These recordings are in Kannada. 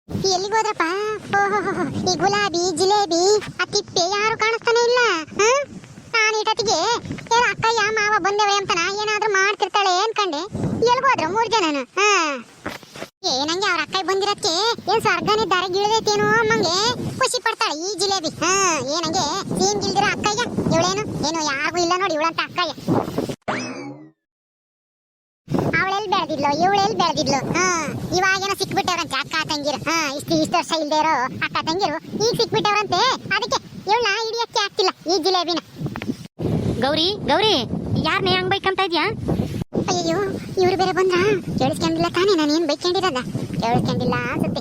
ಎಲ್ಲಿಗೆ ಹೋದ್ರಪ್ಪ? ಓಹೋ, ಈ ಗುಲಾಬಿ ಜಿಲೇಬಿ ಆ ತಿಪ್ಪೆ ಯಾರು ಕಾಣಿಸ್ತಾನೆ ಇಲ್ಲ. ನಾನು ಇಟತಿಗೆ ಅಕ್ಕಯ್ಯ ಮಾವ ಬಂದೇವೆ ಅಂತನ ಏನಾದ್ರೂ ಮಾಡ್ತಿರ್ತಾಳೆ ಅನ್ಕಂಡೆ. ಎಲ್ಗೋದ್ರು 3 ಜನನು. ಏನಂಗೆ ಅವ್ರ ಅಕ್ಕಯ್ಯ ಬಂದಿರಕ್ಕೆ ಏನ್ ಸ್ವರ್ಗನೇ ದಾರಿಗಿಳಿದೈತೇನೋ ಅಮ್ಮಂಗೆ ಖುಷಿ ಪಡ್ತಾಳೆ ಈ ಜಿಲೇಬಿ. ಏನಂಗೆ ಸೀನ್ ಗಿಲ್ದಿರ ಅಕ್ಕಯ್ಯ ಇವಳೇನು ಏನು ಯಾರಿಗೂ ಇಲ್ಲ ನೋಡಿ ಇವಳಂತ ಅಕ್ಕಯ್ಯ. ಅವಳೆಲ್ಲಿ ಬೆಳೆದಿದ್ಲು ಇವಳೆಲ್ಲಿ ಬೆಳೆದಿದ್ಲು. ಇವಾಗೇನೋ ಸಿಕ್ಬಿಟ್ಟವ್ರಂತೆ ಅಕ್ಕ ತಂಗಿರು. ಇಷ್ಟು ವರ್ಷ ಇಲ್ದೇ ಇರೋ ಅಕ್ಕ ತಂಗಿರು ಈಗ ಸಿಕ್ಬಿಟ್ಟವ್ರಂತೆ. ಅದಕ್ಕೆ ಇವಳನ್ನ ಹಿಡಿಯಕ್ಕೆ ಆಗ್ತಿಲ್ಲ ಈ ಜಿಲೇಬಿನ. ಗೌರಿ ಗೌರಿ ಯಾರನ್ನೇ ಹಂಗ್ ಬೈಕಂತ ಇದ್ಯಾ? ಅಯ್ಯೋ ಇವ್ರು ಬೇರೆ ಬಂದ್ರ. ಕೇಳಿಸ್ಕೊಂಡಿಲ್ಲ ತಾನೇ ನಾನು ಏನ್ ಬೈಕೊಂಡಿರೋದ? ಕೇಳಿಸ್ಕೊಂಡಿಲ್ಲ ಅನ್ಸುತ್ತೆ.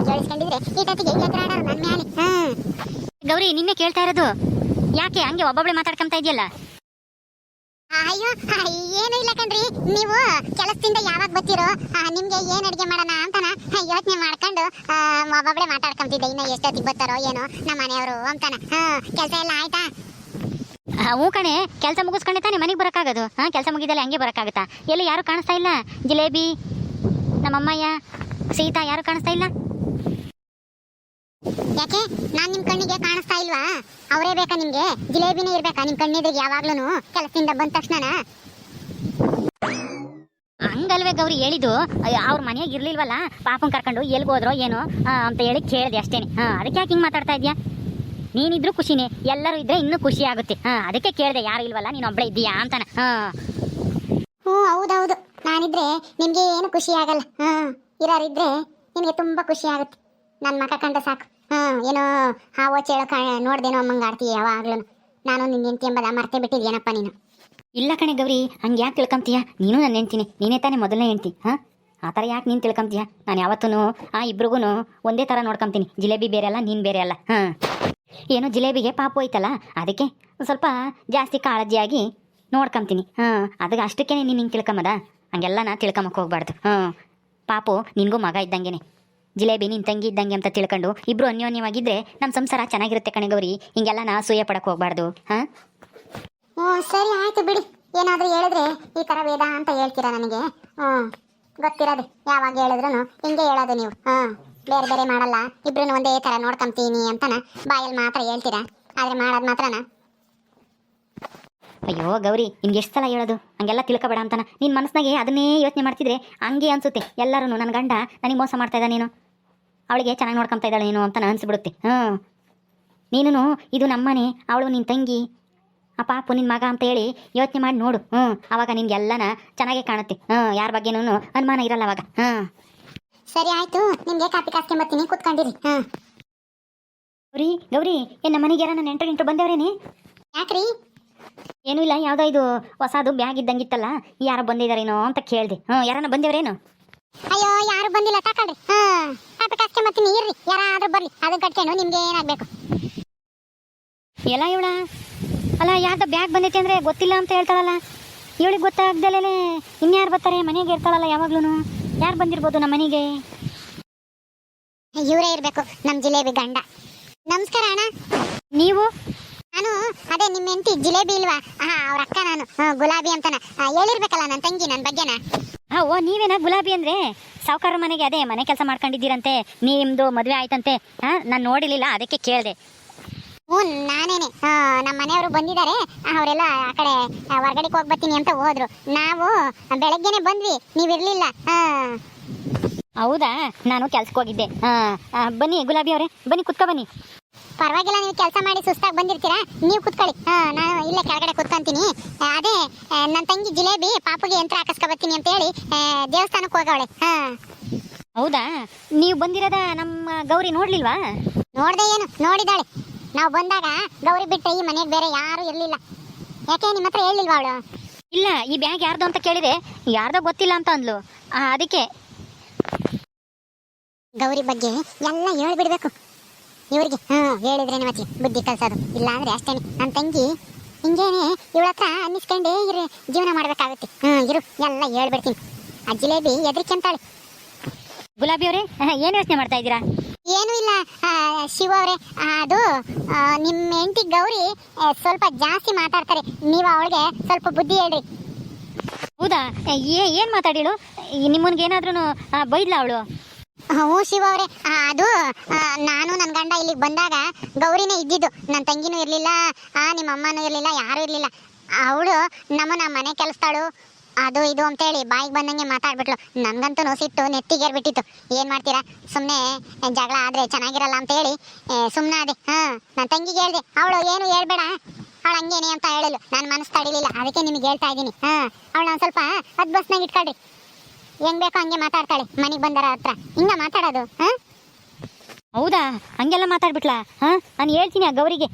ಕೇಳಿಸ್ಕೊಂಡಿದ್ರೆ ಈಟತ್ತಿಗೆ ಎದುರಾಡೋರು ನನ್ ಮ್ಯಾಲೆ. ಗೌರಿ ನಿನ್ನೆ ಕೇಳ್ತಾ ಇರೋದು ಯಾಕೆ ಹಂಗೆ ಒಬ್ಬೊಬ್ಳೆ ಮಾತಾಡ್ಕೊಂತ ಇದೆಯಲ್ಲ? ಅಯ್ಯೋ ಏನು ಇಲ್ಲ ಕಣ್ರಿ, ನೀವು ಕೆಲಸದಿಂದ ಯಾವಾಗ ಬರ್ತಿರೋ ನಿಮ್ಗೆ ಏನ್ ಅಡಿಗೆ ಮಾಡೋಣ ಅಂತನ ಯೋಚನೆ ಮಾಡ್ಕೊಂಡು ಒಬ್ಬೊಬ್ಳೆ ಮಾತಾಡ್ಕೊಂತಿದ್ದೆ. ಇನ್ನ ಎಷ್ಟೊತ್ತಿಗೆ ಬರ್ತಾರೋ ಏನೋ ನಮ್ಮ ಮನೆಯವರು ಅಂತಾನ. ಕೆಲಸ ಎಲ್ಲ ಆಯ್ತಾ? ಹ್ಞೂ ಕಣೆ, ಕೆಲಸ ಮುಗಿಸ್ಕೊಂಡೆ ತಾನೇ ಮನೆಗೆ ಬರೋಕ್ಕಾಗೋದು. ಕೆಲಸ ಮುಗಿದಲ್ಲ ಹಂಗೆ ಬರೋಕ್ಕಾಗುತ್ತಾ? ಎಲ್ಲಿ ಯಾರು ಕಾಣಿಸ್ತಾ ಇಲ್ಲ. ಜಿಲೇಬಿ, ನಮ್ಮಮ್ಮಯ್ಯ, ಸೀತಾ ಯಾರು ಕಾಣಿಸ್ತಾ ಇಲ್ಲ. ಯಾಕೆ ನಾನ್ ನಿಮ್ ಕಣ್ಣಿಗೆ ಕಾಣಿಸ್ತಾ ಇಲ್ವಾ? ಅವರೇ ಬೇಕಾ ನಿಮ್ಗೆ? ಜಿಲೇಬಿನೇ ಇರ್ಬೇಕಾ ನಿಮ್ ಕಣ್ಣಿದ್ರಿಗೆ ಯಾವಾಗ್ಲೂ ಕೆಲಸದಿಂದ ಬಂದ ತಕ್ಷಣ? ಹಂಗಲ್ವೇ ಗೌರಿ ಹೇಳಿದ್ದು. ಅವ್ರ ಮನೆಯಾಗ ಇರ್ಲಿಲ್ವಲ್ಲ, ಪಾಪನ್ ಕರ್ಕೊಂಡು ಎಲ್ಗೋದ್ರೋ ಏನೋ ಅಂತ ಹೇಳಿ ಕೇಳಿದೆ ಅಷ್ಟೇನೆ. ಅದಕ್ಕೆ ಯಾಕೆ ಹಿಂಗೆ ಮಾತಾಡ್ತಾ ಇದೆಯಾ? ನೀನಿದ್ರು ಖುಷಿನೇ, ಎಲ್ಲರೂ ಇದ್ರೆ ಇನ್ನೂ ಖುಷಿ ಆಗುತ್ತೆ. ಅದಕ್ಕೆ ಕೇಳಿದೆ, ಯಾರು ಇಲ್ವಲ್ಲ ನೀನು ಒಬ್ಬಳೇ ಇದ್ದೀಯಾ ಅಂತಾನೆ. ಹೌದೌದು, ನಾನಿದ್ರೆ ನಿಮ್ಗೆ ಏನು ಖುಷಿ ಆಗಲ್ಲ. ಇರೋರಿದ್ರೆ ನಿಮ್ಗೆ ತುಂಬಾ ಖುಷಿ ಆಗುತ್ತೆ. ನನ್ನ ಮಕ ಕಂಡ ಸಾಕು. ಏನೋ ಹಾವೋ ಚೇಳೋ ನೋಡ್ದೇನೋ ಅಮ್ಮಂಗ ಆಡ್ತೀಯ ಯಾವಾಗ್ಲೂ. ನಾನು ನಿನ್ನ ಹೆಂಡತಿ ಎಂಬುದ ಮರ್ತೇ ಬಿಟ್ಟಿದ್ಯೇನಪ್ಪ ನೀನು. ಇಲ್ಲ ಕಣೆ ಗೌರಿ, ಹಂಗೆ ಯಾಕೆ ತಿಳ್ಕೊಂತೀಯ? ನೀನು ನನ್ನ ಹೆಂಡ್ತೀನಿ, ನೀನೇ ತಾನೇ ಮೊದಲನೇ ಹೆಂಡ್ತಿ. ಆ ಥರ ಯಾಕೆ ನೀನು ತಿಳ್ಕೊಂತೀಯ? ನಾನು ಯಾವತ್ತೂ ಇಬ್ರಿಗೂ ಒಂದೇ ಥರ ನೋಡ್ಕೊಂತೀನಿ. ಜಿಲೇಬಿ ಬೇರೆ ಅಲ್ಲ, ನೀನು ಬೇರೆ ಅಲ್ಲ. ಏನೋ ಜಿಲೇಬಿಗೆ ಪಾಪು ಐತಲ್ಲ, ಅದಕ್ಕೆ ಸ್ವಲ್ಪ ಜಾಸ್ತಿ ಕಾಳಜಿಯಾಗಿ ನೋಡ್ಕೊಂತೀನಿ. ಅದಕ್ಕೆ ಅಷ್ಟಕ್ಕೆ ನೀನು ಹಿಂಗೆ ತಿಳ್ಕೊಂಬದ? ಹಂಗೆಲ್ಲ ನಾ ತಿಳ್ಕೊಂಬಕ್ಕೆ ಹೋಗ್ಬಾರ್ದು. ಪಾಪು ನಿನಗೂ ಮಗ ಇದ್ದಂಗೆ, ಜಿಲೇಬಿ ನಿನ್ನ ತಂಗಿ ಇದ್ದಂಗೆ ಅಂತ ತಿಳ್ಕೊಂಡು ಇಬ್ರು ಅನ್ಯೋನ್ಯವಾಗಿದ್ದರೆ ನಮ್ಮ ಸಂಸಾರ ಚೆನ್ನಾಗಿರುತ್ತೆ ಕಣೆ ಗೌರಿ. ಹಿಂಗೆಲ್ಲ ನಾ ಸೂಯ ಪಡಕ್ಕೆ ಹೋಗ್ಬಾರ್ದು. ಸರಿ ಆಯ್ತು ಬಿಡಿ. ಏನಾದರೂ ಹೇಳಿದ್ರೆ ಈ ಥರ ವೇದ ಅಂತ ಹೇಳ್ತೀರಾ ನನಗೆ? ಗೊತ್ತಿರೋದೆ, ಯಾವಾಗ ಹೇಳಿದ್ರು ಹಿಂಗೆ ಹೇಳೋದು ನೀವು. ಬೇರೆ ಬೇರೆ ಮಾಡಲ್ಲ, ಇಬ್ರು ಒಂದೇ ಥರ ನೋಡ್ಕೊಂತೀನಿ ಅಂತನ ಬಾಯಲ್ಲಿ ಮಾತ್ರ ಹೇಳ್ತೀರಾ, ಆದರೆ ಮಾಡೋದು ಮಾತ್ರನ. ಅಯ್ಯೋ ಗೌರಿ, ನಿನ್ಗೆ ಎಷ್ಟು ಸಲ ಹೇಳೋದು ಹಂಗೆಲ್ಲ ತಿಳ್ಕೊಬೇಡ ಅಂತಾನ. ನಿನ್ನ ಮನಸ್ಸಿನಾಗೆ ಅದನ್ನೇ ಯೋಚನೆ ಮಾಡ್ತಿದ್ರೆ ಹಂಗೆ ಅನ್ಸುತ್ತೆ. ಎಲ್ಲರೂ ನನ್ನ ಗಂಡ ನನಗೆ ಮೋಸ ಮಾಡ್ತಾ ಇದ್ದ, ನೀನು ಅವಳಿಗೆ ಚೆನ್ನಾಗಿ ನೋಡ್ಕೊತಾ ಇದ್ದಾಳೆ ನೀನು ಅಂತ ಅನಿಸ್ಬಿಡುತ್ತೆ. ನೀನು ಇದು ನಮ್ಮನೆ, ಅವಳು ನಿನ್ನ ತಂಗಿ, ಆ ಪಾಪು ನಿನ್ನ ಮಗ ಅಂತ ಹೇಳಿ ಯೋಚನೆ ಮಾಡಿ ನೋಡು. ಆವಾಗ ನಿನ್ಗೆಲ್ಲನ ಚೆನ್ನಾಗೇ ಕಾಣುತ್ತೆ. ಯಾರ ಬಗ್ಗೆನೂ ಅನುಮಾನ ಇರಲ್ಲ ಅವಾಗ. ಸರಿ ಆಯ್ತು, ನಿಮ್ಗೆ ಕಾಪಿ ಕಾಸ್ಕೊಂಬತ್ತೀನಿ, ಕೂತ್ಕೊಂಡಿರಿ. ಗೌರಿ ಗೌರಿ, ಏನು ನಮ್ಮ ಮನೆಗೆ ಯಾರನ್ನ ನೆಂಟರು ಬಂದೇವ್ರೇನೆ? ಯಾಕ್ರಿ? ಏನೂ ಇಲ್ಲ, ಯಾವುದೋ ಇದು ಹೊಸದು ಬ್ಯಾಗ್ ಇದ್ದಂಗಿತ್ತಲ್ಲ, ಯಾರು ಬಂದಿದ್ದಾರೇನೋ ಅಂತ ಕೇಳಿದೆ. ಯಾರನ್ನ ಬಂದೇವ್ರೇನು? ಅಯ್ಯೋ ಯಾರು ಬಂದಿಲ್ಲ, ತಗೊಳ್ರಿ. ಕಾಪಿ ಕಾಸ್ಕೊಂಬತ್ತೀನಿ ಇರ್ರಿ, ಯಾರಾದ್ರೂ ಬರ್ಲಿ, ಅದನ್ನ ಕಟ್ಕೊಂಡು ನಿಮ್ಗೆ ಏನಾಗಬೇಕು. ಎಲ್ಲ ಇವಳ ಅಲ್ಲ, ಯಾರ್ದ ಬ್ಯಾಗ್ ಬಂದೈತೆ ಅಂದರೆ ಗೊತ್ತಿಲ್ಲ ಅಂತ ಹೇಳ್ತಾಳಲ್ಲ. ಇವಳಿಗೆ ಗೊತ್ತಾಗ್ದಲೇ ಇನ್ಯಾರು ಬರ್ತಾರೆ? ಮನೆಗೆ ಇರ್ತಾಳಲ್ಲ ಯಾವಾಗ್ಲೂ. ಯಾರು ಬಂದಿರ್ಬೋದು ನಮ್ಮ ಮನೆಗೆ? ಇವರೇ ಇರಬೇಕು, ನಮ್ಮ ಜಿಲೇಬಿ ಗಂಡ. ನಮಸ್ಕಾರ ಅಣ್ಣ. ನೀವು? ನಾನು ಅದೇ ನಿಮ್ಮ ಹೆಂಡತಿ ಜಿಲೇಬಿ ಇಲ್ವಾ, ಅವ್ರ ಅಕ್ಕ ನಾನು, ಗುಲಾಬಿ ಅಂತಾನ ಹೇಳಿರ್ಬೇಕಲ್ಲ ನನ್ನ ತಂಗಿ ನನ್ನ ಬಗ್ಗೆನ. ಓ ನೀವೇನ ಗುಲಾಬಿ ಅಂದರೆ? ಸಾವುಕಾರ ಮನೆಗೆ ಅದೇ ಮನೆ ಕೆಲಸ ಮಾಡ್ಕೊಂಡಿದ್ದೀರಂತೆ, ನಿಮ್ಮದು ಮದುವೆ ಆಯ್ತಂತೆ. ನಾನು ನೋಡಿರಲಿಲ್ಲ, ಅದಕ್ಕೆ ಕೇಳಿದೆ. ನಾನೇನೆ. ನಮ್ಮ ಮನೆಯವರು ಬಂದಿದ್ದಾರೆ, ಅವರೆಲ್ಲ ಆ ಕಡೆ ಹೊರಗಡೆಗೆ ಹೋಗಿ ಬರ್ತೀನಿ ಅಂತ ಹೋದ್ರು. ನಾವು ಬೆಳಗ್ಗೆನೆ ಬಂದ್ವಿ, ನೀವಿರ್ಲಿಲ್ಲ. ಹೌದಾ? ನಾನು ಕೆಲ್ಸಕ್ಕೆ ಹೋಗಿದ್ದೆ. ಬನ್ನಿ ಗುಲಾಬಿ ಅವರೇ, ಬನ್ನಿ ಕುತ್ಕೊ ಬನ್ನಿ. ಪರವಾಗಿಲ್ಲ, ನೀವು ಕೆಲಸ ಮಾಡಿ ಸುಸ್ತಾಗಿ ಬಂದಿರ್ತೀರಾ, ನೀವು ಕುತ್ಕೊಳ್ಳಿ. ನಾನು ಇಲ್ಲೇ ಕೆಳಗಡೆ ಕುತ್ಕೊಂತೀನಿ. ಅದೇ ನನ್ನ ತಂಗಿ ಜಿಲೇಬಿ ಪಾಪುಗೆ ಯಂತ್ರ ಹಾಕಿಸ್ಕೊಬತ್ತೀನಿ ಅಂತ ಹೇಳಿ ದೇವಸ್ಥಾನಕ್ಕೆ ಹೋಗವಳೆ. ಹೌದಾ? ನೀವು ಬಂದಿರೋದ ನಮ್ಮ ಗೌರಿ ನೋಡ್ಲಿಲ್ವಾ? ನೋಡ್ದೆ ಏನು, ನೋಡಿದಾಳೆ. ನಾವು ಬಂದಾಗ ಗೌರಿ ಬಿಟ್ಟು ಈ ಮನೆಗೆ ಬೇರೆ ಯಾರು ಇರಲಿಲ್ಲ. ಯಾಕೆ ನಿಮ್ಮ ಹತ್ರ ಹೇಳಿಲ್ವಾ ಅವಳು? ಇಲ್ಲ, ಈ ಬ್ಯಾಗ್ ಯಾರ್ದು ಅಂತ ಕೇಳಿದೆ, ಯಾರ್ದೋ ಗೊತ್ತಿಲ್ಲ ಅಂತ ಅಂದ್ಲು. ಅದಕ್ಕೆ ಗೌರಿ ಬಗ್ಗೆ ಎಲ್ಲ ಹೇಳ್ಬಿಡ್ಬೇಕು ಇವ್ರಿಗೆ. ಹೇಳಿದ್ರೇನೆ ಮತ್ತೆ ಬುದ್ಧಿ ಕಲ್ಸೋದು, ಇಲ್ಲ ಅಂದ್ರೆ ಅಷ್ಟೇನೆ. ನನ್ನ ತಂಗಿ ಹಿಂಗೇನೆ ಇವಳ ಹತ್ರ ಅನ್ನಿಸ್ಕೊಂಡೇ ಜೀವನ ಮಾಡ್ಬೇಕಾಗುತ್ತೆ. ಇರು, ಎಲ್ಲ ಹೇಳ್ಬಿಡ್ತೀನಿ. ಆ ಜಿಲೇಬಿ ಎದ್ರಿಕೆಂತಾಳೆ. ಗುಲಾಬಿ ಅವರೇ, ಏನು ಯೋಚನೆ ಮಾಡ್ತಾ ಇದ್ದೀರಾ? ಏನೂ ಇಲ್ಲ ಶಿವ ಅವರೇ, ಅದು ನಿಮ್ಮ ಹೆಂಡತಿ ಗೌರಿ ಸ್ವಲ್ಪ ಜಾಸ್ತಿ ಮಾತಾಡ್ತಾರೆ, ನೀವು ಅವಳಿಗೆ ಸ್ವಲ್ಪ ಬುದ್ಧಿ ಹೇಳ್ರಿ. ಹೌದಾ? ಏನು ಮಾತಾಡಿಳು? ನಿಮ್ಮನ್ಗೆ ಏನಾದ್ರೂ ಬೈದ್ಲ ಅವಳು? ಹ್ಞೂ ಶಿವ ಅವರೇ, ಅದು ನಾನು ನನ್ನ ಗಂಡ ಇಲ್ಲಿಗೆ ಬಂದಾಗ ಗೌರಿನೇ ಇದ್ದಿದ್ದು, ನನ್ನ ತಂಗಿನೂ ಇರಲಿಲ್ಲ, ನಿಮ್ಮ ಅಮ್ಮನೂ ಇರಲಿಲ್ಲ, ಯಾರೂ ಇರಲಿಲ್ಲ. ಅವಳು ನಮ್ಮ ಮನೆ ಕೆಲಸದಾಳು ಅದು ಇದು ಅಂತೇಳಿ ಬಾಯಿಗೆ ಬಂದಂಗೆ ಮಾತಾಡ್ಬಿಟ್ಲು. ನನಗಂತೂ ಸಿಟ್ಟು ನೆತ್ತಿಗೇರ್ಬಿಟ್ಟಿತ್ತು. ಏನು ಮಾಡ್ತೀರಾ, ಸುಮ್ಮನೆ ಜಗಳ ಆದರೆ ಚೆನ್ನಾಗಿರಲ್ಲ ಅಂತೇಳಿ ಸುಮ್ಮನೆ ಅದೇ. ನನ್ನ ತಂಗಿಗೆ ಹೇಳಿದೆ, ಅವಳು ಏನು ಹೇಳ್ಬೇಡ, ಅವಳು ಹಂಗೇನೆ ಅಂತ ಹೇಳಿಲ್ಲ. ನಾನು ಮನಸ್ಸು ತಡಿಲಿಲ್ಲ, ಅದಕ್ಕೆ ನಿಮಗೆ ಹೇಳ್ತಾ ಇದ್ದೀನಿ. ಅವಳು ಒಂದು ಸ್ವಲ್ಪ ಹತ್ತು ಬಸ್ನಾಗ ಇಟ್ಕೊಳ್ರಿ, ಹೆಂಗ್ ಬೇಕೋ ಹಂಗೆ ಮಾತಾಡ್ತಾಳೆ ಮನೆಗೆ ಬಂದರ ಹತ್ರ. ಹಿಂಗ ಮಾತಾಡೋದು? ಹೌದಾ, ಹಂಗೆಲ್ಲ ಮಾತಾಡ್ಬಿಟ್ಲಾ? ನಾನು ಹೇಳ್ತೀನಿ ಆ ಗೌರಿಗೆ,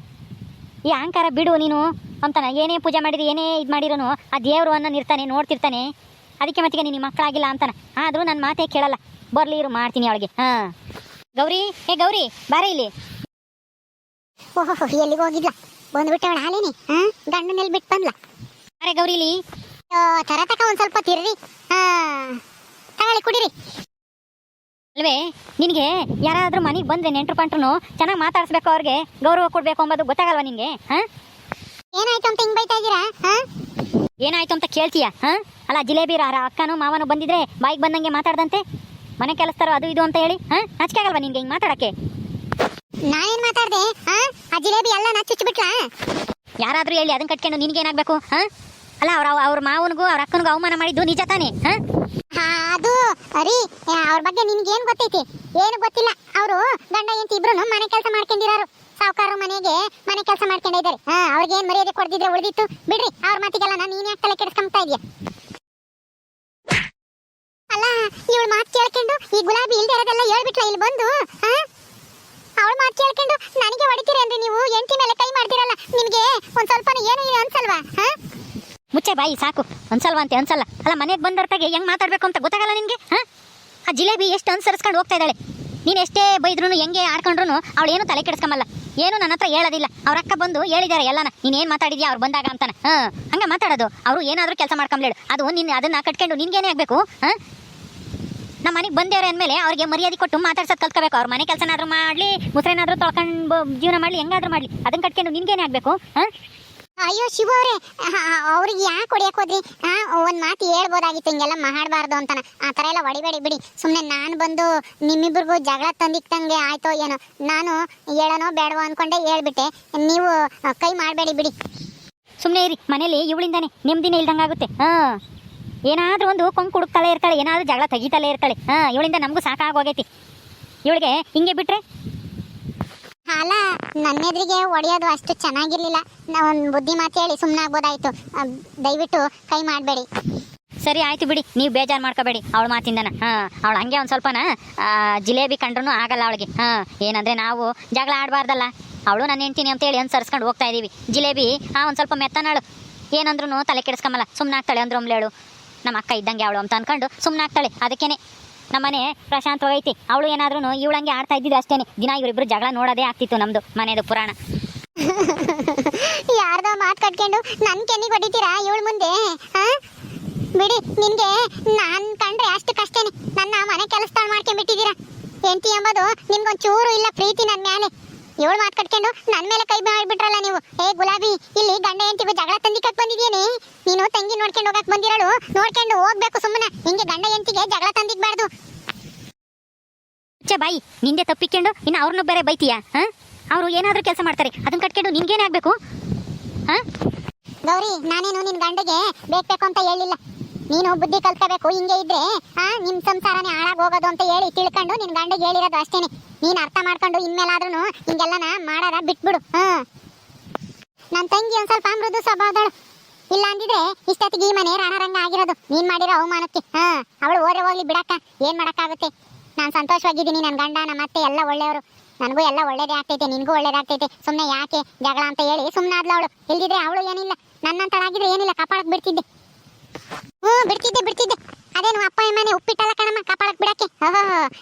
ಈ ಅಹಂಕಾರ ಬಿಡು ನೀನು ಅಂತಾನ. ಏನೇ ಪೂಜೆ ಮಾಡಿರಿ, ಏನೇ ಇದು ಮಾಡಿರೋನು ಆ ದೇವರು ಅನ್ನೋನು ಇರ್ತಾನೆ, ನೋಡ್ತಿರ್ತಾನೆ. ಅದಕ್ಕೆ ಮತ್ತಿಗೆ ನೀನು ಮಕ್ಕಳಾಗಿಲ್ಲ ಅಂತಾನ. ಆದರೂ ನನ್ನ ಮಾತೇ ಕೇಳಲ್ಲ. ಬರ್ಲಿ ಇರು, ಮಾಡ್ತೀನಿ ಅವಳಿಗೆ. ಗೌರಿ, ಗೌರಿ ಬಾರೆ ಇಲ್ಲಿ. ಓಹೋ, ಎಲ್ಲಿಗೆ ಹೋಗಿದ್ಲ? ಬಂದ್ಬಿಟ್ಟೆ ಅವಳು ಹಾಲೇನಿ. ಗಂಡನಲ್ಲಿ ಬಿಟ್ಟು ಬಂದ್ಲ. ಅರೆ ಗೌರಿಲಿ, ತರ ತಕ ಒಂದು ಸ್ವಲ್ಪ ತಿರ್ರಿ, ತಗೊಳ್ಳಿ ಕುಡೀರಿ. ಅಲ್ವೇ, ನಿನಗೆ ಯಾರಾದರೂ ಮನೆಗೆ ಬಂದರೆ ನೆಂಟ್ರು ಪಂಟ್ರು ಚೆನ್ನಾಗಿ ಮಾತಾಡಿಸ್ಬೇಕು, ಅವ್ರಿಗೆ ಗೌರವ ಕೊಡಬೇಕು ಅಂಬೋದು ಗೊತ್ತಾಗಲ್ವಾ ನಿನಗೆ? ಏನಾಯ್ತು ಅಂತ ಹಿಂಗ್ ಬೈತಾ ಇದ್ದೀರಾ? ಏನಾಯ್ತು ಅಂತ ಕೇಳ್ತೀಯಾ? ಅಲ್ಲ, ಜಿಲೇಬಿ ಅಕ್ಕನೂ ಮಾವನು ಬಂದಿದ್ರೆ ಬಾಯಿಗೆ ಬಂದಂಗೆ ಮಾತಾಡ್ದಂತೆ, ಮನೆ ಕೆಲಸ್ತಾರೋ ಅದು ಇದು ಅಂತ ಹೇಳಿ. ನಾಚಿಕೆ ಆಗಲ್ವಾ ನಿನ್ಗೆ ಹಿಂಗೆ ಮಾತಾಡಕ್ಕೆ? ನಾನೇನ್ ಮಾತಾಡ್ದೆ? ಆ ಜಿಲೇಬಿ ಎಲ್ಲ ನಾ ಚುಚ್ಚಿಬಿಟ್ಲಾ? ಯಾರಾದರೂ ಹೇಳಿ ಅದನ್ನ ಕಟ್ಕೊಂಡು ನಿನಗೇನಾಗಬೇಕು? ಅಲ್ಲ, ಅವ್ರ ಮಾವನಿಗೂ ಅವ್ರ ಅಕ್ಕನಿಗೂ ಅವಮಾನ ಮಾಡಿದ್ದು ನಿಜ ತಾನೇ? ಅದು ಅರಿ, ಅವ್ರ ಬಗ್ಗೆ ನಿನ್ಗೇನ್ ಗೊತ್ತೈತಿ? ಏನು ಗೊತ್ತಿಲ್ಲ. ಅವರು ಗಂಡ ಹೆಂಡತಿ ಇಬ್ರು ಮನೆ ಕೆಲಸ ಮಾಡ್ಕೊಂಡಿರೋರು. ಸಾವುಕಾರ ಮನೆ ಕೆಲಸ ಮಾಡ್ಕೊಂಡಿದ್ದಾರೆ. ಅವ್ರಿಗೆ ಏನ್ ಮರ್ಯಾದೆ ಕೊಡ್ದಿದ್ರೆ ಉಳಿದಿತ್ತು ಬಿಡ್ರಿ. ಅವ್ರ ಮಾತಿಗೆಲ್ಲ ನೀನ್ ಯಾಕೆ ತಲೆ ಕೆಡಿಸ್ಕೊಂತಾ ಇದೀಯ? ಅಲ್ಲ, ಇವಳು ಮಾತು ಕೇಳ್ಕೊಂಡು ಈ ಗುಲಾಬಿ ಇಲ್ದೇ ಇರೋದೆಲ್ಲ ಹೇಳ್ಬಿಟ್ಲ ಇಲ್ಲಿ ಬಂದು. ಅವಳ ಮಾತು ಕೇಳ್ಕೊಂಡು ನನಗೆ ಹೊಡಿತೀರೇನ್ರಿ ನೀವು? ಹೆಂಡತಿ ಮೇಲೆ ಕೈ ಮಾಡ್ತೀರಲ್ಲ, ನಿಮ್ಗೆ ಒಂದ್ ಸ್ವಲ್ಪ ಏನು ಅನ್ಸಲ್ವಾ? ಮುಚ್ಚೆ ಬಾಯಿ, ಸಾಕು. ಅನ್ಸಲ್ವಾ ಅಂತ ಅನ್ಸಲ್ಲ. ಅಲ್ಲ, ಮನೆಗೆ ಬಂದರ್ತಾಗೆ ಹೆಂಗ್ ಮಾತಾಡ್ಬೇಕು ಅಂತ ಗೊತ್ತಾಗಲ್ಲ ನಿನ್ಗೆ? ಆ ಜಿಲೇಬಿ ಎಷ್ಟು ಅನುಸರಿಸ್ಕೊಂಡು ಹೋಗ್ತಾ ಇದ್ದಾಳೆ. ನೀನು ಎಷ್ಟೇ ಬೈದ್ರು ಹೆಂಗೆ ಆಡ್ಕೊಂಡ್ರು ಅವಳು ಏನು ತಲೆ ಕೆಡಿಸ್ಕೊಂಬಲ್ಲ, ಏನು ನನ್ನ ಹತ್ರ ಹೇಳೋದಿಲ್ಲ. ಅವ್ರ ಅಕ್ಕ ಬಂದು ಹೇಳಿದ್ದಾರೆ ಎಲ್ಲನ, ನೀನೇನು ಮಾತಾಡಿದ್ಯಾ ಅವ್ರು ಬಂದಾಗ ಅಂತಾನೆ. ಹಂಗೆ ಮಾತಾಡೋದು. ಅವರು ಏನಾದರೂ ಕೆಲಸ ಮಾಡ್ಕೊಂಬ್ಲೇಳು, ಅದು ನಿನ್ನ ಅದನ್ನ ಕಟ್ಕೊಂಡು ನಿನ್ಗೇನೇ ಆಗಬೇಕು? ನಮ್ಮ ಮನೆಗೆ ಬಂದೇವ್ರೆ ಅಂದಮೇಲೆ ಅವ್ರಿಗೆ ಮರ್ಯಾದೆ ಕೊಟ್ಟು ಮಾತಾಡ್ಸೋದು ಕಲ್ತ್ಕೋಬೇಕು. ಅವ್ರ ಮನೆ ಕೆಲಸನಾದ್ರೂ ಮಾಡಲಿ, ಮುಸ್ರೇನಾದ್ರೂ ತೊಳ್ಕೊಂಡು ಜೀವನ ಮಾಡಲಿ, ಹೆಂಗಾದ್ರೂ ಮಾಡಲಿ, ಅದನ್ನ ಕಟ್ಕೊಂಡು ನಿನ್ಗೇನೆ ಆಗಬೇಕು? ಅಯ್ಯೋ ಶಿವ ಅವರೇ, ಅವ್ರಿಗೆ ಯಾಕೆ ಹೊಡಿಯಕ್ಕೆ ಹೋದ್ರಿ? ಒಂದ್ ಮಾತು ಹೇಳ್ಬೋದಾಗಿತ್ತು, ಹಿಂಗೆಲ್ಲ ಮಾಡಬಾರ್ದು ಅಂತಾನ. ಆ ಥರ ಎಲ್ಲ ಹೊಡಿಬೇಡಿ ಬಿಡಿ. ಸುಮ್ಮನೆ ನಾನು ಬಂದು ನಿಮ್ಮಿಬ್ರಿಗೂ ಜಗಳ ತಂದಿಕ್ಕಂಗೆ ಆಯ್ತೋ ಏನೋ. ನಾನು ಹೇಳೋನೋ ಬೇಡವೋ ಅನ್ಕೊಂಡೆ ಹೇಳ್ಬಿಟ್ಟೆ. ನೀವು ಕೈ ಮಾಡಬೇಡಿ ಬಿಡಿ. ಸುಮ್ಮನೆ ಇರಿ, ಮನೇಲಿ ಇವಳಿಂದಾನೆ ನೆಮ್ಮದಿನೇ ಇಲ್ದಂಗಾಗುತ್ತೆ. ಏನಾದರೂ ಒಂದು ಕೊಂಕು ಹುಡುಕ್ತಾಳೆ ಇರ್ತಾಳೆ, ಏನಾದರೂ ಜಗಳ ತೆಗಿತಾಳೆ ಇರ್ತಾಳೆ. ಇವಳಿಂದ ನಮಗೂ ಸಾಕಾಗೋಗೈತಿ. ಇವಳಿಗೆ ಹಿಂಗೆ ಬಿಟ್ರೆ ಅಲ್ಲ, ನನ್ನ ಎದುರಿಗೆ ಹೊಡೆಯೋದು ಅಷ್ಟು ಚೆನ್ನಾಗಿರ್ಲಿಲ್ಲ. ನಾವು ಒಂದು ಬುದ್ಧಿ ಮಾತು ಹೇಳಿ ಸುಮ್ಮನೆ ಆಗ್ಬೋದಾಯ್ತು. ದಯವಿಟ್ಟು ಕೈ ಮಾಡಬೇಡಿ. ಸರಿ ಆಯ್ತು ಬಿಡಿ, ನೀವು ಬೇಜಾರು ಮಾಡ್ಕೋಬೇಡಿ ಅವಳ ಮಾತಿಂದನ. ಅವಳು ಹಂಗೆ ಒಂದು ಸ್ವಲ್ಪನ ಜಿಲೇಬಿ ಕಂಡ್ರೂ ಆಗಲ್ಲ ಅವಳಿಗೆ. ಏನಂದರೆ ನಾವು ಜಗಳ ಆಡಬಾರ್ದಲ್ಲ. ಅವಳು ನನ್ನ ಹೆಂಡ್ತೀನಿ ಅಂತೇಳಿ ಅನುಸರಿಸ್ಕೊಂಡು ಹೋಗ್ತಾ ಇದ್ದೀವಿ. ಜಿಲೇಬಿ ಒಂದು ಸ್ವಲ್ಪ ಮೆತ್ತನಾಳು, ಏನಂದ್ರೂ ತಲೆ ಕೆಡಿಸ್ಕೊಂಬಲ್ಲ, ಸುಮ್ಮನೆ ಆಗ್ತಾಳೆ. ಅಂದ್ರೆ ಒಮ್ಲೇಳು ನಮ್ಮ ಅಕ್ಕ ಇದ್ದಂಗೆ ಅವಳು ಅಂತ ಅಂದ್ಕೊಂಡು ಸುಮ್ಮನೆ ಆಗ್ತಾಳೆ. ಅದಕ್ಕೇನೆ ನಮ್ಮನೆ ಪ್ರಶಾಂತವಾಗೈತಿ. ಅವಳು ಏನಾದ್ರೂ ಇವಳಂಗೆ ಆಡ್ತಾ ಇದ್ದಿದ್ದು ಅಷ್ಟೇನೆ. ದಿನ ಇವರಿಬ್ರು ಜಗಳ ನೋಡೋದೇ ಆಗ್ತಿತ್ತು ನಮ್ದು ಮನೆಯದು ಪುರಾಣ. ಯಾರ್ದೋ ಮಾತು ಕಟ್ಕೊಂಡು ನನ್ನ ಕೆನ್ನಿಗೆ ಹೊಡಿತೀರಾ ಇವಳು ಮುಂದೆ? ಬಿಡಿ, ನಿನ್ಗೆ ನಾನು ಕಂಡ್ರೆ ಅಷ್ಟು ಕಷ್ಟೇನೆ. ನನ್ನ ಮನೆ ಕೆಲಸದಾಳು ಮಾಡ್ಕೊಂಡ್ಬಿಟ್ಟಿದ್ದೀರಾ. ಹೆಂಡತಿ ಎಂಬುದು ನಿಮ್ಗೊಂಚೂರು ಇಲ್ಲ ಪ್ರೀತಿ ನನ್ನ ಮೇಲೆ. ಇವಳು ಮಾತು ಕಟ್ಕೊಂಡು ನನ್ನ ಮೇಲೆ ಕೈ ಮಾಡಿಬಿಟ್ರಲ್ಲ ನೀವು. ಗುಲಾಬಿ, ಇಲ್ಲಿ ಗಂಡ ಹೆಂಡತಿಗೂ ಜಗಳ ತಂದಿಕ್ಕಕ್ಕೆ ಬಂದಿದ್ದೀನಿ. ನೀನು ತಂಗಿ ನೋಡ್ಕೊಂಡು ಹೋಗಕ್ಕೆ ಬಂದಿರೋಳು, ನೋಡ್ಕೊಂಡು ಹೋಗ್ಬೇಕು ಸುಮ್ಮನೆ. ಹಿಂಗೆ ಗಂಡ ಹೆಂಡತಿಗೆ ಜಗಳ ತಂದಿಕ್ಬಾರ್ದು. ಬಾಯಿ, ನಿಂದೆ ತಪ್ಪಿಕೊಂಡು ಇನ್ನು ಅವ್ರನ್ನ ಬೇರೆ ಬೈತೀಯಾ? ಅವರು ಏನಾದರೂ ಕೆಲಸ ಮಾಡ್ತಾರೆ, ಅದನ್ನ ಕಟ್ಕೊಂಡು ನಿನ್ಗೇನೆ ಆಗಬೇಕು? ಗೌರಿ, ನಾನೇನು ನಿನ್ನ ಗಂಡಗೆ ಬೇಕು ಅಂತ ಹೇಳಿಲ್ಲ. ನೀನು ಬುದ್ಧಿ ಕಲ್ತ್ಕೋಬೇಕು. ಹಿಂಗೆ ಇದ್ರೆ ನಿಮ್ಮ ಸಂಸಾರನೇ ಹಾಳಾಗಿ ಹೋಗೋದು ಅಂತ ಹೇಳಿ ತಿಳ್ಕೊಂಡು ನಿನ್ನ ಗಂಡಗೆ ಹೇಳಿರೋದು ಅಷ್ಟೇನೆ. ನೀನು ಅರ್ಥ ಮಾಡ್ಕೊಂಡು ಇನ್ಮೇಲಾದ್ರೂ ಹಿಂಗೆಲ್ಲನ ಮಾಡಾರ ಬಿಟ್ಬಿಡು. ನನ್ನ ತಂಗಿ ಒಂದು ಸ್ವಲ್ಪ ಮೃದು ಸ್ವಭಾವದಳು. ಇಲ್ಲ ಅಂದಿದ್ರೆ ಇಷ್ಟೊತ್ತಿಗೆ ಈ ಮನೆ ರಣರಂಗ ಆಗಿರೋದು ನೀನು ಮಾಡಿರೋ ಅವಮಾನಕ್ಕೆ. ಅವಳು ಹೋದ್ರೆ ಹೋಗ್ಲಿ ಬಿಡಕ್ಕ, ಏನು ಮಾಡೋಕ್ಕಾಗುತ್ತೆ. ನಾನು ಸಂತೋಷವಾಗಿದ್ದೀನಿ. ನನ್ನ ಗಂಡ ನಮ್ಮ ಅತ್ತೆ ಎಲ್ಲ ಒಳ್ಳೆಯವರು. ನನಗೂ ಎಲ್ಲ ಒಳ್ಳೇದೇ ಆಗ್ತೈತೆ, ನಿನಗೂ ಒಳ್ಳೇದಾಗ್ತೈತೆ. ಸುಮ್ಮನೆ ಯಾಕೆ ಜಗಳ ಅಂತ ಹೇಳಿ ಸುಮ್ಮನೆ ಆದ್ಲು ಅವಳು. ಇಲ್ದಿದ್ರೆ ಅವಳು ಏನಿಲ್ಲ, ನನ್ನಂತಳಾಗಿದ್ರೆ ಏನಿಲ್ಲ, ಕಪಾಳಕ್ಕೆ ಬಿಡ್ತಿದ್ದೆ. ಬಿಡ್ತಿದ್ದೆ. ಅದೇನು ಅಪ್ಪ ಅಮ್ಮನೆ ಉಪ್ಪಿಟ್ಟಲ್ಲ ಕಣಮ್ಮ ಕಪಾಳಕ್ಕೆ ಬಿಡಕ್ಕೆ.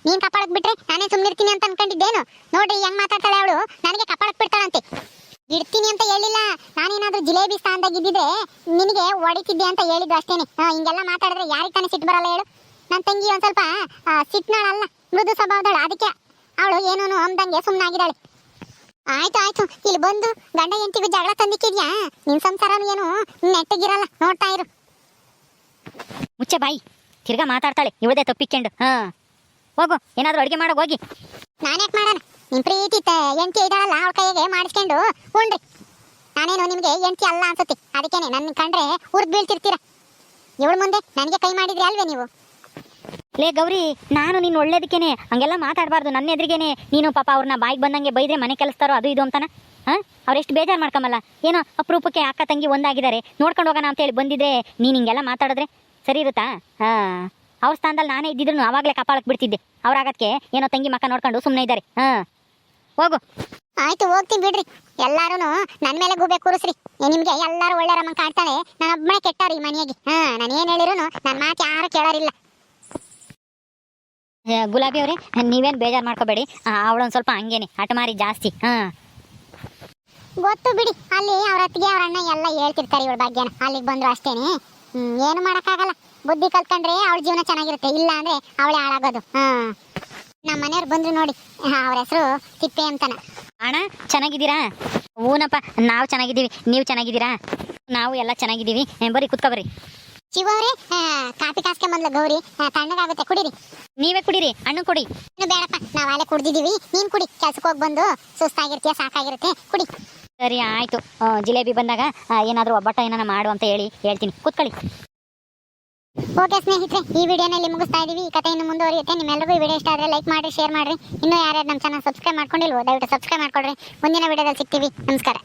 ನೀನ್ ಕಪಾಳಕ್ಕೆ ಬಿಟ್ರೆ ನಾನೇ ಸುಮ್ಮನಿರ್ತೀನಿ ಅಂತ ಅನ್ಕೊಂಡಿದ್ದೇನು? ನೋಡ್ರಿ ಹೆಂಗ್ ಮಾತಾಡ್ತಾಳೆ ಅವಳು, ನನಗೆ ಕಪಾಳಕ್ಕೆ ಬಿಡ್ತಾಳಂತೆ. ಬಿಡ್ತೀನಿ ಅಂತ ಹೇಳಿಲ್ಲ. ನಾನೇನಾದ್ರೂ ಜಿಲೇಬಿ ಸ್ಥಾನದಾಗ ಇದ್ದಿದ್ರೆ ನಿನಗೆ ಹೊಡಿತಿದ್ದೆ ಅಂತ ಹೇಳಿದ್ದು ಅಷ್ಟೇನೆ. ಹಿಂಗೆಲ್ಲ ಮಾತಾಡಿದ್ರೆ ಯಾರಿಗೆ ತಾನೇ ಸಿಟ್ಟು ಬರಲ್ಲ ಹೇಳು? ನನ್ನ ತಂಗಿ ಒಂದ್ ಸ್ವಲ್ಪ ಸಿಟ್ನಾಳಲ್ಲ, ಮೃದು ಸ್ವಭಾವದಳು. ಅದಕ್ಕೆ ಅವಳು ಏನೂನು ಅಂದಂಗೆ ಸುಮ್ಮನಾಗಿದ್ದಾಳೆ. ಆಯ್ತು, ಇಲ್ಲಿ ಬಂದು ಗಂಡ ಹೆಂಡತಿಗೂ ಜಗಳ ತಂದಿಕ್ಕಿದ್ಯಾ? ನಿನ್ ಸಂಸಾರನು ಏನು ನೆಟ್ಟಗಿರಲ್ಲ, ನೋಡ್ತಾ ಇರು. ಮುಚ್ಚೆ ಬಾಯಿ, ತಿರ್ಗಾ ಮಾತಾಡ್ತಾಳೆ ಇವಳದೇ ತಪ್ಪಿಕೊಂಡು. ಹೋಗು ಏನಾದರೂ ಅಡುಗೆ ಮಾಡೋಕೆ ಹೋಗಿ. ನಾನ್ಯಾಕೆ ಮಾಡೋಣ? ನಿಮ್ ಪ್ರೀತಿ ಎಂಟಿ ಇದಾಳಲ್ಲ ಅವಳ ಕೈಗೆ ಮಾಡಿಸ್ಕೊಂಡು ಉಣ್ರಿ. ನಾನೇನು ನಿಮ್ಗೆ ಎಂಟಿ ಅಲ್ಲ ಅನ್ಸುತ್ತೆ, ಅದಕ್ಕೇನೆ ನನ್ನ ಕಂಡ್ರೆ ಉರ್ದು ಬೀಳ್ತಿರ್ತೀರ. ಇವಳ ಮುಂದೆ ನನಗೆ ಕೈ ಮಾಡಿದ್ರಿ ಅಲ್ವೇ ನೀವು? ಲೇ ಗೌರಿ, ನಾನು ನೀನು ಒಳ್ಳೇದಕ್ಕೇನೆ ಹಂಗೆಲ್ಲ ಮಾತಾಡಬಾರ್ದು. ನನ್ನ ಎದುರಿಗೇನೆ ನೀನು ಪಾಪ ಅವ್ರನ್ನ ಬಾಯಿಗೆ ಬಂದಂಗೆ ಬೈದ್ರೆ ಮನೆ ಕೆಲಸ್ತಾರೋ ಅದು ಇದು ಅಂತಾನ. ಹಾಂ, ಅವ್ರೆಷ್ಟು ಬೇಜಾರು ಮಾಡ್ಕೊಂಬಲ್ಲ. ಏನೋ ಅಪರೂಪಕ್ಕೆ ಅಕ್ಕ ತಂಗಿ ಒಂದಾಗಿದ್ದಾರೆ, ನೋಡ್ಕೊಂಡು ಹೋಗೋಣ ಅಂತೇಳಿ ಬಂದಿದ್ರೆ ನೀನು ಹಿಂಗೆಲ್ಲ ಮಾತಾಡಿದ್ರೆ ಸರಿ ಇರುತ್ತಾ? ಹಾಂ, ಅವ್ರ ಸ್ಥಾನದಲ್ಲಿ ನಾನೇ ಇದ್ದಿದ್ರು ಆವಾಗಲೇ ಕಪಾಳಕ್ಕೆ ಬಿಡ್ತಿದ್ದೆ. ಅವ್ರಾಗಕ್ಕೆ ಏನೋ ತಂಗಿ ಮಕ್ಕ ನೋಡ್ಕೊಂಡು ಸುಮ್ಮನೆ ಇದ್ದಾರೆ. ಹಾಂ, ಹೋಗು. ಆಯ್ತು, ಹೋಗ್ತೀನಿ ಬಿಡ್ರಿ. ಎಲ್ಲಾರು ನನ್ನ ಮೇಲೆ ಗೂಬೆ ಕೂರಿಸ್ರಿ. ನಿಮ್ಗೆ ಎಲ್ಲಾರು ಒಳ್ಳೆ ರಮ್ಮ ಕಾಣ್ತಾಳೆ, ನಾನೊಬ್ಬನೇ ಕೆಟ್ಟವ್ರಿ ಈ ಮನೆಯಾಗಿ. ನಾನು ಏನು ಹೇಳಿರು ನನ್ನ ಮಾತು ಯಾರು ಕೇಳೋರಿಲ್ಲ. ಗುಲಾಬಿ ಅವರೇ, ನೀವೇನು ಬೇಜಾರು ಮಾಡ್ಕೋಬೇಡಿ. ಅವಳೊಂದು ಸ್ವಲ್ಪ ಹಂಗೇನೆ ಹಠಮಾರಿ ಜಾಸ್ತಿ. ಹಾಂ, ಗೊತ್ತು ಬಿಡಿ. ಅಲ್ಲಿ ಅವ್ರ ಅತ್ತಿಗೆ ಅವ್ರ ಅಣ್ಣ ಎಲ್ಲ ಹೇಳ್ತಿರ್ತಾರೆ ಇವಳ ಬಗ್ಗೆನ. ಅಲ್ಲಿಗೆ ಬಂದ್ರು ಅಷ್ಟೇನೆ. ಏನು ಮಾಡೋಕ್ಕಾಗಲ್ಲ. ಬುದ್ಧಿ ಕಲ್ತ್ಕೊಂಡ್ರೆ ಅವಳ ಜೀವನ ಚೆನ್ನಾಗಿರುತ್ತೆ, ಇಲ್ಲ ಅಂದ್ರೆ ಅವಳೇ ಹಾಳಾಗೋದು. ನಮ್ಮ ಮನೆಯವ್ರು ಬಂದ್ರು ನೋಡಿ, ಅವ್ರ ಹೆಸರು ತಿಪ್ಪೆ ಅಂತನ. ಅಣ್ಣ ಚೆನ್ನಾಗಿದ್ದೀರಾ? ಹೂನಪ್ಪ, ನಾವು ಚೆನ್ನಾಗಿದ್ದೀವಿ. ನೀವು ಚೆನ್ನಾಗಿದ್ದೀರಾ? ನಾವು ಎಲ್ಲ ಚೆನ್ನಾಗಿದ್ದೀವಿ. ಬರ್ರಿ ಕುತ್ಕೊಬರ್ರಿ. ಶಿವ ಅವರೇ, ಕಾಫಿ ಕಾಸ್ಕೊಂಬಂದ್ಲ ಗೌರಿ, ತಣ್ಣಗಾಗುತ್ತೆ, ಕುಡೀರಿ. ನೀವೇ ಕುಡೀರಿ, ಹಣ್ಣು ಕೊಡಿ. ಇನ್ನು ಬೇಡಪ್ಪ, ನಾವು ಅಲ್ಲೇ ಕುಡ್ದಿದ್ದೀವಿ. ನೀನು ಕುಡಿ, ಕೆಲ್ಸಕ್ಕೆ ಹೋಗಿ ಬಂದು ಸುಸ್ತಾಗಿರ್ತೀಯ, ಸಾಕಾಗಿರುತ್ತೆ, ಕುಡಿ. ಸರಿ ಆಯಿತು. ಜಿಲೇಬಿ ಬಂದಾಗ ಏನಾದರೂ ಒಬ್ಬಟ್ಟ ಏನಾರ ಮಾಡು ಅಂತ ಹೇಳ್ತೀನಿ. ಕೂತ್ಕೊಳ್ಳಿ. ಓಕೆ ಸ್ನೇಹಿತರೆ, ಈ ವಿಡಿಯೋನ ಇಲ್ಲಿ ಮುಗಿಸ್ತಾ ಇದೀವಿ. ಈ ಕಥೆ ಇನ್ನು ಮುಂದುವರಿಯುತ್ತೆ. ನಿಮ್ಮೆಲ್ಲರಿಗೂ ಈ ವಿಡಿಯೋ ಇಷ್ಟ ಆದರೆ ಲೈಕ್ ಮಾಡಿ, ಶೇರ್ ಮಾಡಿರಿ. ಇನ್ನೂ ಯಾರ್ಯಾರು ನಮ್ಮ ಚಾನಲ್ ಸಬ್ಸ್ಕ್ರೈಬ್ ಮಾಡ್ಕೊಂಡಿಲ್ವೋ ದಯವಿಟ್ಟು ಸಬ್ಸ್ಕ್ರೈಬ್ ಮಾಡ್ಕೊಳ್ರಿ. ಮುಂದಿನ ವಿಡಿಯೋದಲ್ಲಿ ಸಿಗ್ತೀವಿ. ನಮಸ್ಕಾರ.